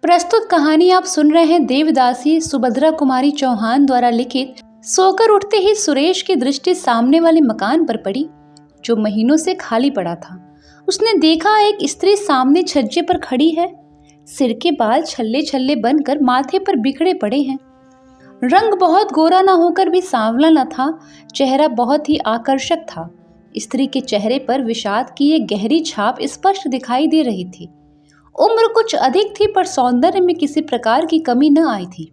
प्रस्तुत कहानी आप सुन रहे हैं देवदासी सुभद्रा कुमारी चौहान द्वारा लिखित। सोकर उठते ही सुरेश की दृष्टि सामने वाले मकान पर पड़ी जो महीनों से खाली पड़ा था। उसने देखा एक स्त्री सामने छज्जे पर खड़ी है। सिर के बाल छल्ले छल्ले बनकर माथे पर बिखरे पड़े हैं। रंग बहुत गोरा न होकर भी सांवला न था। चेहरा बहुत ही आकर्षक था। स्त्री के चेहरे पर विषाद की एक गहरी छाप स्पष्ट दिखाई दे रही थी। उम्र कुछ अधिक थी पर सौंदर्य में किसी प्रकार की कमी न आई थी।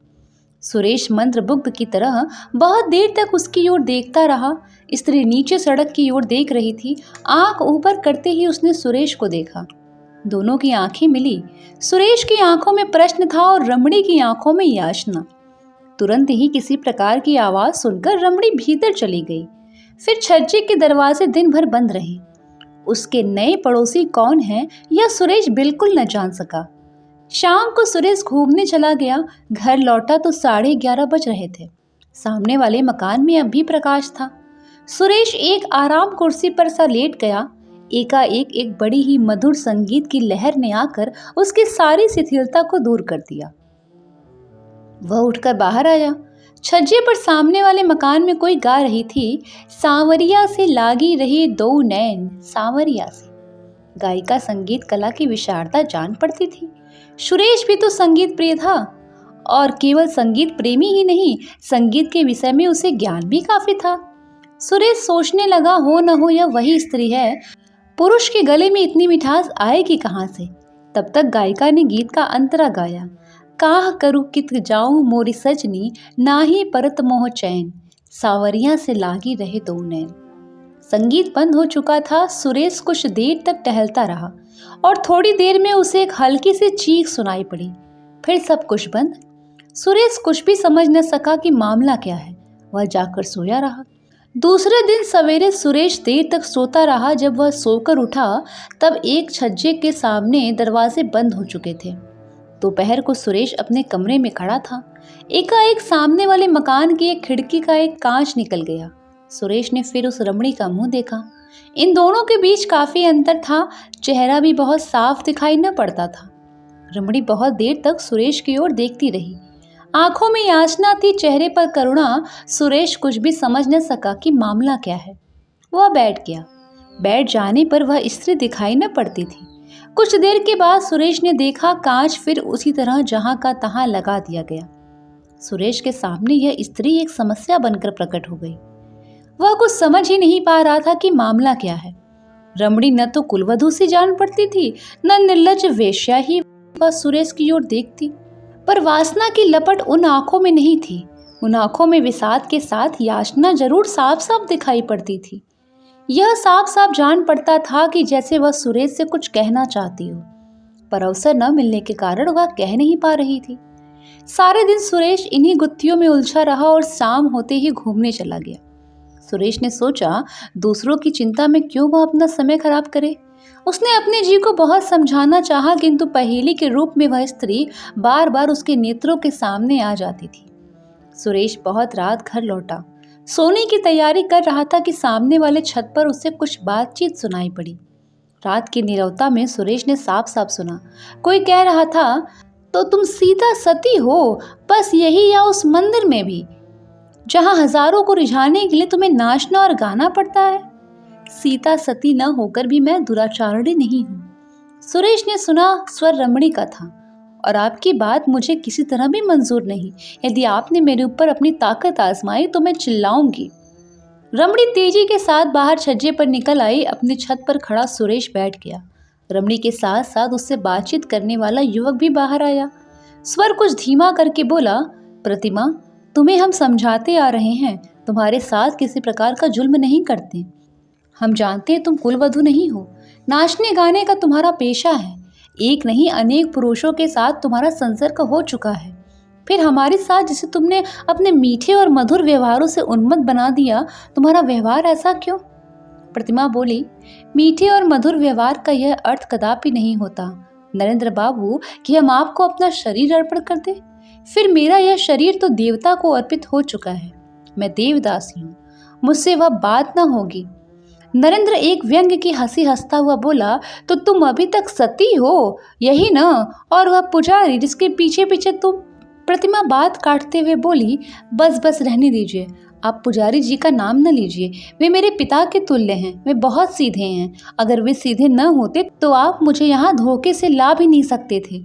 सुरेश मंत्रमुग्ध की तरह बहुत देर तक उसकी ओर देखता रहा। स्त्री नीचे सड़क की ओर देख रही थी। आंख ऊपर करते ही उसने सुरेश को देखा। दोनों की आंखें मिली। सुरेश की आंखों में प्रश्न था और रमणी की आंखों में याचना। तुरंत ही किसी प्रकार की आवाज सुनकर रमणी भीतर चली गई। फिर छज्जे के दरवाजे दिन भर बंद रहे। उसके नए पड़ोसी कौन हैं यह सुरेश बिल्कुल न जान सका। शाम को सुरेश घूमने चला गया। घर लौटा तो 11:30 बज रहे थे। सामने वाले मकान में अब भी प्रकाश था। सुरेश एक आराम कुर्सी पर सा लेट गया। एकाएक एक बड़ी ही मधुर संगीत की लहर ने आकर उसकी सारी शिथिलता को दूर कर दिया। वह उठकर बाहर आया। छज्जे पर सामने वाले मकान में कोई गा रही थी, सांवरिया से लागी रही दो नैन सांवरिया से। गायिका संगीत कला की विशारदा जान पड़ती थी। सुरेश भी तो संगीत प्रिय था और केवल संगीत प्रेमी ही नहीं, संगीत के विषय में उसे ज्ञान भी काफी था। सुरेश सोचने लगा, हो न हो यह वही स्त्री है। पुरुष के गले में इतनी मिठास आएगी कहाँ से। तब तक गायिका ने गीत का अंतरा गाया। काह करूँ कित जाऊं मोरी सजनी, नाही परत मोह चैन, सावरिया से लागी रहे दो नैन। संगीत बंद हो चुका था। सुरेश कुछ देर तक टहलता रहा और थोड़ी देर में उसे एक हल्की सी चीख सुनाई पड़ी। फिर सब कुछ बंद। सुरेश कुछ भी समझ न सका कि मामला क्या है। वह जाकर सोया रहा। दूसरे दिन सवेरे सुरेश देर तक सोता रहा। जब वह सोकर उठा तब एक छज्जे के सामने दरवाजे बंद हो चुके थे। दोपहर को सुरेश अपने कमरे में खड़ा था। एकाएक सामने वाले मकान की एक खिड़की का एक कांच निकल गया। सुरेश ने फिर उस रमणी का मुंह देखा। इन दोनों के बीच काफी अंतर था। चेहरा भी बहुत साफ दिखाई न पड़ता था। रमणी बहुत देर तक सुरेश की ओर देखती रही। आंखों में याचना थी, चेहरे पर करुणा। सुरेश कुछ भी समझ न सका कि मामला क्या है। वह बैठ गया। बैठ जाने पर वह स्त्री दिखाई न पड़ती थी। कुछ देर के बाद सुरेश ने देखा कांच फिर उसी तरह जहां का तहां लगा दिया गया। सुरेश के सामने यह स्त्री एक समस्या बनकर प्रकट हो गई। वह कुछ समझ ही नहीं पा रहा था कि मामला क्या है। रमणी न तो कुलवधू सी जान पड़ती थी, न निर्लज्ज वेश्या ही वह सुरेश की ओर देखती। पर वासना की लपट उन आंखों में नहीं थी। उन आंखों में विषाद के साथ याचना जरूर साफ साफ दिखाई पड़ती थी। यह साफ साफ जान पड़ता था कि जैसे वह सुरेश से कुछ कहना चाहती हो, पर अवसर न मिलने के कारण वह कह नहीं पा रही थी। सारे दिन सुरेश इन्हीं गुत्थियों में उलझा रहा और शाम होते ही घूमने चला गया। सुरेश ने सोचा, दूसरों की चिंता में क्यों वह अपना समय खराब करे। उसने अपने जी को बहुत समझाना चाहा, किंतु पहेली के रूप में वह स्त्री बार बार उसके नेत्रों के सामने आ जाती थी। सुरेश बहुत रात घर लौटा। सोने की तैयारी कर रहा था कि सामने वाले छत पर उसे कुछ बातचीत सुनाई पड़ी। रात की नीरवता में सुरेश ने साफ साफ सुना। कोई कह रहा था, तो तुम सीता सती हो, बस यही या उस मंदिर में भी जहां हजारों को रिझाने के लिए तुम्हें नाचना और गाना पड़ता है। सीता सती न होकर भी मैं दुराचारणी नहीं हूँ। सुरेश ने सुना। स्वर रमणी का था। और आपकी बात मुझे किसी तरह भी मंजूर नहीं। यदि आपने मेरे ऊपर अपनी ताकत आजमाई तो मैं चिल्लाऊंगी। रमणी तेजी के साथ बाहर छज्जे पर निकल आई। अपनी छत पर खड़ा सुरेश बैठ गया। रमणी के साथ साथ उससे बातचीत करने वाला युवक भी बाहर आया। स्वर कुछ धीमा करके बोला, प्रतिमा, तुम्हें हम समझाते आ रहे हैं, तुम्हारे साथ किसी प्रकार का जुल्म नहीं करते। हम जानते हैं तुम कुलवधू नहीं हो। नाचने गाने का तुम्हारा पेशा है। एक नहीं अनेक पुरुषों के साथ तुम्हारा संसर्ग हो चुका है। फिर हमारे साथ जिसे तुमने अपने मीठे और मधुर व्यवहारों से उन्मत्त बना दिया, तुम्हारा व्यवहार ऐसा क्यों। प्रतिमा बोली, मीठे और मधुर व्यवहार का यह अर्थ कदापि नहीं होता नरेंद्र बाबू कि हम आपको अपना शरीर अर्पण कर दें। फिर मेरा यह शरीर तो देवता को अर्पित हो चुका है। मैं देवदासी हूँ, मुझसे वह बात न होगी। नरेंद्र एक व्यंग की हंसी हंसता हुआ बोला, तो तुम अभी तक सती हो, यही ना? और वह पुजारी जिसके पीछे पीछे तुम। प्रतिमा बात काटते हुए बोली, बस बस रहने दीजिए, आप पुजारी जी का नाम न लीजिए। वे मेरे पिता के तुल्य हैं, वे बहुत सीधे हैं। अगर वे सीधे न होते तो आप मुझे यहाँ धोखे से ला भी नहीं सकते थे।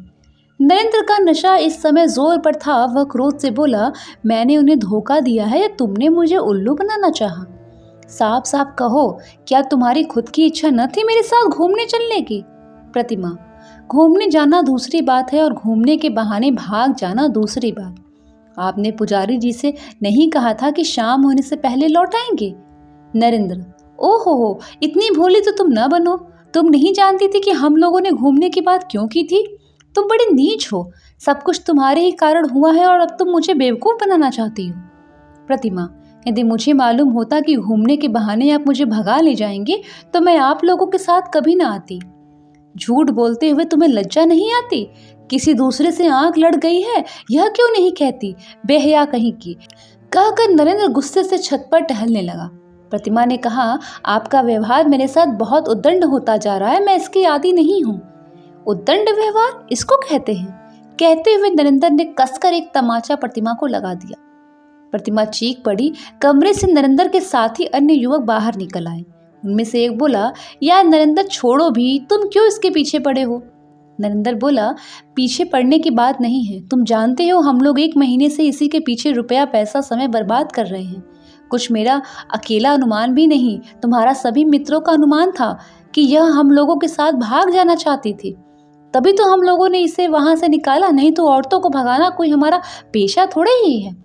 नरेंद्र का नशा इस समय जोर पर था। वह क्रोध से बोला, मैंने उन्हें धोखा दिया है या तुमने मुझे उल्लू बनाना चाहा? साफ साफ कहो, क्या तुम्हारी खुद की इच्छा न थी मेरे साथ घूमने चलने की? प्रतिमा, घूमने जाना दूसरी बात है और घूमने के बहाने भाग जाना दूसरी बात। आपने पुजारी जी से नहीं कहा था कि शाम होने से पहले लौट आएंगे? नरेंद्र, ओहो हो, इतनी भोली तो तुम न बनो। तुम नहीं जानती थी कि हम लोगों ने घूमने की बात क्यों की थी? तुम बड़ी नीच हो। सब कुछ तुम्हारे ही कारण हुआ है और अब तुम मुझे बेवकूफ बनाना चाहती हो। प्रतिमा, यदि मुझे मालूम होता कि घूमने के बहाने आप मुझे भगा ले जाएंगे तो मैं आप लोगों के साथ कभी ना आती। झूठ बोलते हुए तुम्हें लज्जा नहीं आती? किसी दूसरे से आंख लड़ गई है, यह क्यों नहीं कहती? बेहया कहीं की। कहकर नरेंद्र गुस्से से छत पर टहलने लगा। प्रतिमा ने कहा, आपका व्यवहार मेरे साथ बहुत उद्दंड होता जा रहा है, मैं इसकी आदी नहीं हूँ। उद्दंड व्यवहार इसको कहते हैं? कहते हुए नरेंद्र ने कसकर एक तमाचा प्रतिमा को लगा दिया। प्रतिमा चीख पड़ी। कमरे से नरेंद्र के साथ ही अन्य युवक बाहर निकल आए। उनमें से एक बोला, यार नरेंद्र छोड़ो भी, तुम क्यों इसके पीछे पड़े हो? नरेंद्र बोला, पीछे पड़ने की बात नहीं है, तुम जानते हो हम लोग 1 महीने से इसी के पीछे रुपया पैसा समय बर्बाद कर रहे हैं। कुछ मेरा अकेला अनुमान भी नहीं, तुम्हारा सभी मित्रों का अनुमान था कि यह हम लोगों के साथ भाग जाना चाहती थी। तभी तो हम लोगों ने इसे वहां से निकाला, नहीं तो औरतों को भगाना कोई हमारा पेशा थोड़े ही है।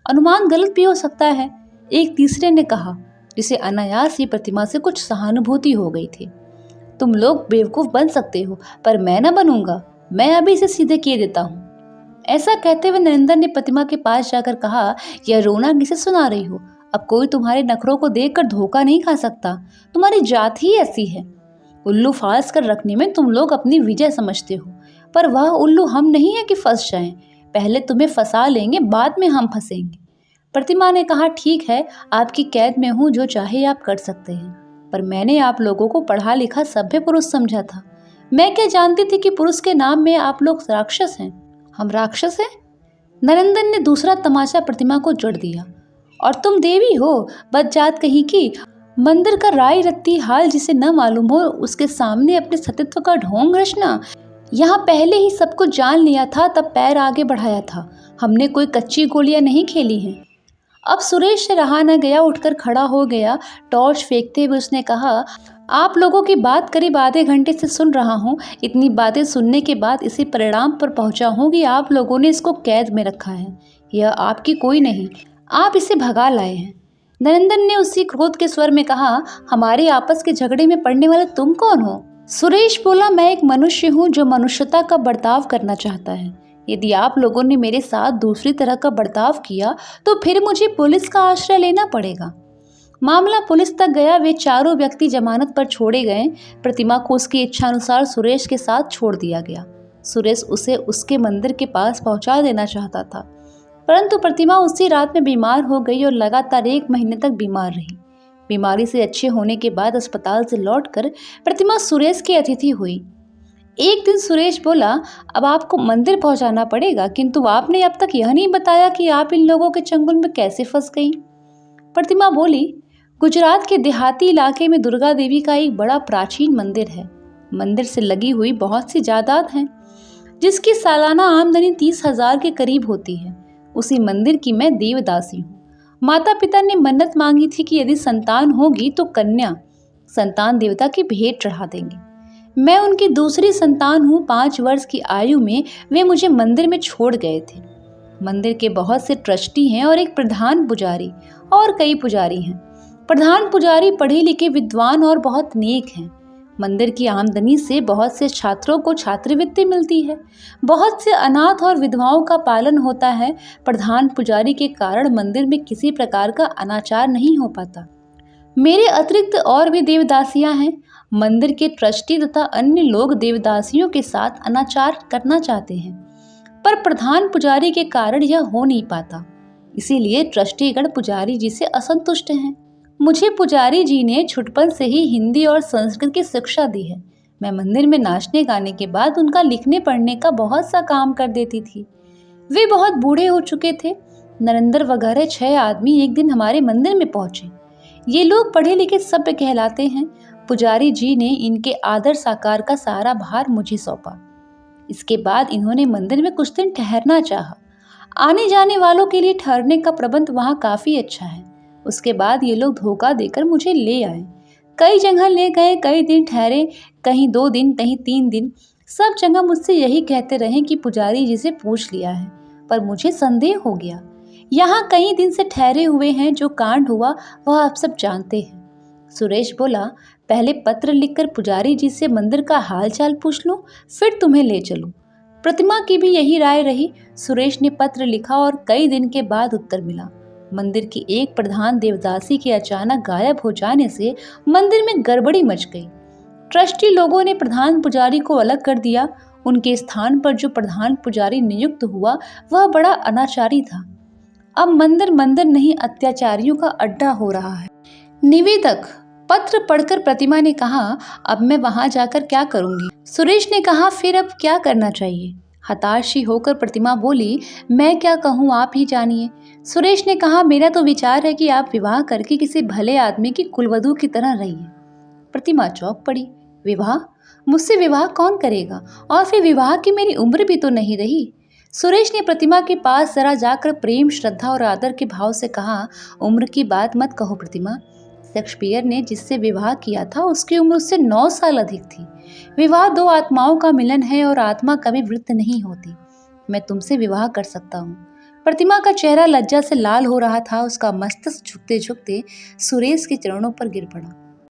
अनुमान गलत भी हो सकता है, एक तीसरे ने कहा, जिसे अनायास ही प्रतिमा से कुछ सहानुभूति हो गई थी। तुम लोग बेवकूफ बन सकते हो, पर मैं न बनूंगा। मैं अभी इसे सीधे किए देता हूँ। ऐसा कहते हुए नरेंद्र ने प्रतिमा के पास जाकर कहा, यह रोना किसे सुना रही हो? अब कोई तुम्हारे नखरों को देखकर धोखा नहीं खा सकता। तुम्हारी जात ही ऐसी है। उल्लू फांस कर रखने में तुम लोग अपनी विजय समझते हो, पर वह उल्लू हम नहीं है कि फंस जाएं। पहले तुम्हें फंसा लेंगे, बाद में हम फंसेंगे। प्रतिमा ने कहा, ठीक है, आपकी कैद में हूँ, जो चाहे आप कर सकते हैं, पर मैंने आप लोगों को पढ़ा लिखा सभ्य पुरुष समझा था। मैं क्या जानती थी कि पुरुष के नाम में आप लोग राक्षस हैं। हम राक्षस हैं? नरेंद्र ने दूसरा तमाचा प्रतिमा को जड़ दिया। और तुम देवी हो, बदजात कहीं की। मंदिर का राय रत्ती हाल जिसे न मालूम हो, उसके सामने अपने सतीत्व का ढोंग रचना। यहाँ पहले ही सब कुछ जान लिया था, तब पैर आगे बढ़ाया था। हमने कोई कच्ची गोलियां नहीं खेली हैं। अब सुरेश से रहा न गया, उठकर खड़ा हो गया। टॉर्च फेंकते हुए उसने कहा, आप लोगों की बात करीब आधे घंटे से सुन रहा हूँ। इतनी बातें सुनने के बाद इसी परिणाम पर पहुँचा हूँ कि आप लोगों ने इसको कैद में रखा है। यह आपकी कोई नहीं, आप इसे भगा लाए हैं। नरेंद्र ने उसी क्रोध के स्वर में कहा, हमारे आपस के झगड़े में पड़ने वाले तुम कौन हो? सुरेश बोला, मैं एक मनुष्य हूँ जो मनुष्यता का बर्ताव करना चाहता है। यदि आप लोगों ने मेरे साथ दूसरी तरह का बर्ताव किया तो फिर मुझे पुलिस का आश्रय लेना पड़ेगा। मामला पुलिस तक गया। वे चारों व्यक्ति जमानत पर छोड़े गए। प्रतिमा को उसकी इच्छानुसार सुरेश के साथ छोड़ दिया गया। सुरेश उसे उसके मंदिर के पास पहुंचा देना चाहता था, परंतु प्रतिमा उसी रात में बीमार हो गई और लगातार 1 महीने तक बीमार रही। बीमारी से अच्छे होने के बाद अस्पताल से लौटकर प्रतिमा सुरेश की अतिथि हुई। एक दिन सुरेश बोला, अब आपको मंदिर पहुंचाना पड़ेगा, किंतु आपने अब तक यह नहीं बताया कि आप इन लोगों के चंगुल में कैसे फंस गई। प्रतिमा बोली, गुजरात के देहाती इलाके में दुर्गा देवी का एक बड़ा प्राचीन मंदिर है। मंदिर से लगी हुई बहुत सी जायदाद हैं, जिसकी सालाना आमदनी 30,000 के करीब होती है। उसी मंदिर की मैं देवदासी हूँ। माता पिता ने मन्नत मांगी थी कि यदि संतान होगी तो कन्या संतान देवता की भेंट चढ़ा देंगे। मैं उनकी दूसरी संतान हूँ। 5 वर्ष की आयु में वे मुझे मंदिर में छोड़ गए थे। मंदिर के बहुत से ट्रस्टी हैं और एक प्रधान पुजारी और कई पुजारी हैं। प्रधान पुजारी पढ़े लिखे विद्वान और बहुत नेक हैं। मंदिर की आमदनी से बहुत से छात्रों को छात्रवृत्ति मिलती है। बहुत से अनाथ और विधवाओं का पालन होता है। प्रधान पुजारी के कारण मंदिर में किसी प्रकार का अनाचार नहीं हो पाता। मेरे अतिरिक्त और भी देवदासियां हैं। मंदिर के ट्रस्टी तथा अन्य लोग देवदासियों के साथ अनाचार करना चाहते हैं, पर प्रधान पुजारी के कारण यह हो नहीं पाता। इसीलिए ट्रस्टीगण पुजारी जी से असंतुष्ट हैं। मुझे पुजारी जी ने छुटपन से ही हिंदी और संस्कृत की शिक्षा दी है। मैं मंदिर में नाचने गाने के बाद उनका लिखने पढ़ने का बहुत सा काम कर देती थी। वे बहुत बूढ़े हो चुके थे। नरेंद्र वगैरह 6 आदमी एक दिन हमारे मंदिर में पहुंचे। ये लोग पढ़े लिखे सभ्य कहलाते हैं। पुजारी जी ने इनके आदर साकार का सारा भार मुझे सौंपा। इसके बाद इन्होंने मंदिर में कुछ दिन ठहरना चाहा। आने जाने वालों के लिए ठहरने का प्रबंध वहाँ काफी अच्छा है। उसके बाद ये लोग धोखा देकर मुझे ले आए। कई जगह ले गए, कई दिन ठहरे, कहीं 2 दिन, कहीं 3 दिन। सब जगह मुझसे यही कहते रहे कि पुजारी जी से पूछ लिया है, पर मुझे संदेह हो गया। यहाँ कई दिन से ठहरे हुए हैं, जो कांड हुआ वह आप सब जानते हैं। सुरेश बोला, पहले पत्र लिखकर पुजारी जी से मंदिर का हाल चाल पूछ लूं, फिर तुम्हें ले चलूं। प्रतिमा की भी यही राय रही। सुरेश ने पत्र लिखा और कई दिन के बाद उत्तर मिला। मंदिर की एक प्रधान देवदासी के अचानक गायब हो जाने से मंदिर में गड़बड़ी मच गई। ट्रस्टी लोगों ने प्रधान पुजारी को अलग कर दिया। उनके स्थान पर जो प्रधान पुजारी नियुक्त हुआ वह बड़ा अनाचारी था। अब मंदिर मंदिर नहीं, अत्याचारियों का अड्डा हो रहा है। निवेदक। पत्र पढ़कर प्रतिमा ने कहा, अब मैं वहां जाकर क्या करूंगी? सुरेश ने कहा, फिर अब क्या करना चाहिए? हताशी होकर प्रतिमा बोली, मैं क्या कहूँ, आप ही जानिए। सुरेश ने कहा, मेरा तो विचार है कि आप विवाह करके किसी भले आदमी की कुलवधू की तरह रहिए। प्रतिमा चौंक पड़ी। विवाह? मुझसे विवाह कौन करेगा? और फिर विवाह की मेरी उम्र भी तो नहीं रही। सुरेश ने प्रतिमा के पास जरा जाकर प्रेम, श्रद्धा और आदर के भाव से कहा, उम्र की बात मत कहो प्रतिमा। शेक्सपियर ने जिससे विवाह किया था उसकी उम्र उससे 9 साल अधिक थी। विवाह 2 आत्माओं का मिलन है और आत्मा कभी वृत्त नहीं होती। मैं तुमसे विवाह कर सकता हूँ। प्रतिमा का चेहरा लज्जा से लाल हो रहा था। उसका मस्तक झुकते झुकते सुरेश के चरणों पर गिर पड़ा।